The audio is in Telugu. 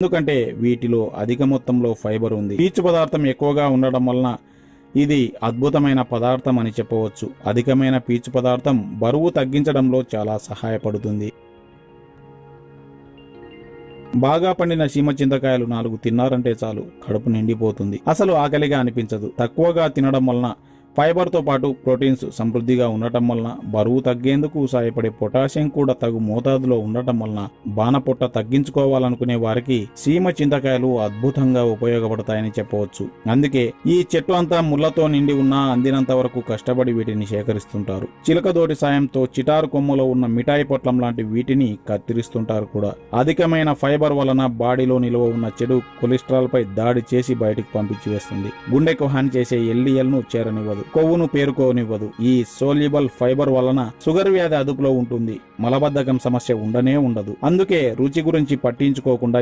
ఎందుకంటే వీటిలో అధిక మొత్తంలో ఫైబర్ ఉంది. పీచు పదార్థం ఎక్కువగా ఉండడం వలన ఇది అద్భుతమైన పదార్థం అని చెప్పవచ్చు. అధికమైన పీచు పదార్థం బరువు తగ్గించడంలో చాలా సహాయపడుతుంది. బాగా పండిన సీమ చింతకాయలు 4 తిన్నారంటే చాలు, కడుపు నిండిపోతుంది. అసలు ఆకలిగా అనిపించదు. తక్కువగా తినడం వలన ఫైబర్తో పాటు ప్రోటీన్స్ సమృద్ధిగా ఉండటం వలన బరువు తగ్గేందుకు సహాయపడే పొటాషియం కూడా తగు మోతాదులో ఉండటం వలన బాణపొట్ట తగ్గించుకోవాలనుకునే వారికి సీమ చింతకాయలు అద్భుతంగా ఉపయోగపడతాయని చెప్పవచ్చు. అందుకే ఈ చెట్టు అంతా ముళ్లతో నిండి ఉన్నా అందినంత వరకు కష్టపడి వీటిని సేకరిస్తుంటారు. చిలకదోటి సాయంతో చిటారు కొమ్మలో ఉన్న మిఠాయి పొట్లం లాంటి వీటిని కత్తిరిస్తుంటారు కూడా. అధికమైన ఫైబర్ వలన బాడీలో నిల్వ ఉన్న చెడు కొలెస్ట్రాల్ పై దాడి చేసి బయటికి పంపించి వేస్తుంది. గుండెకు హాని చేసే LDL ను చేరనివ్వదు, కొవ్వును పేరుకోనివ్వదు. ఈ సోల్యుబుల్ ఫైబర్ వలన షుగర్ వ్యాధి అదుపులో ఉంటుంది. మలబద్ధకం సమస్య ఉండనే ఉండదు. అందుకే రుచి గురించి పట్టించుకోకుండా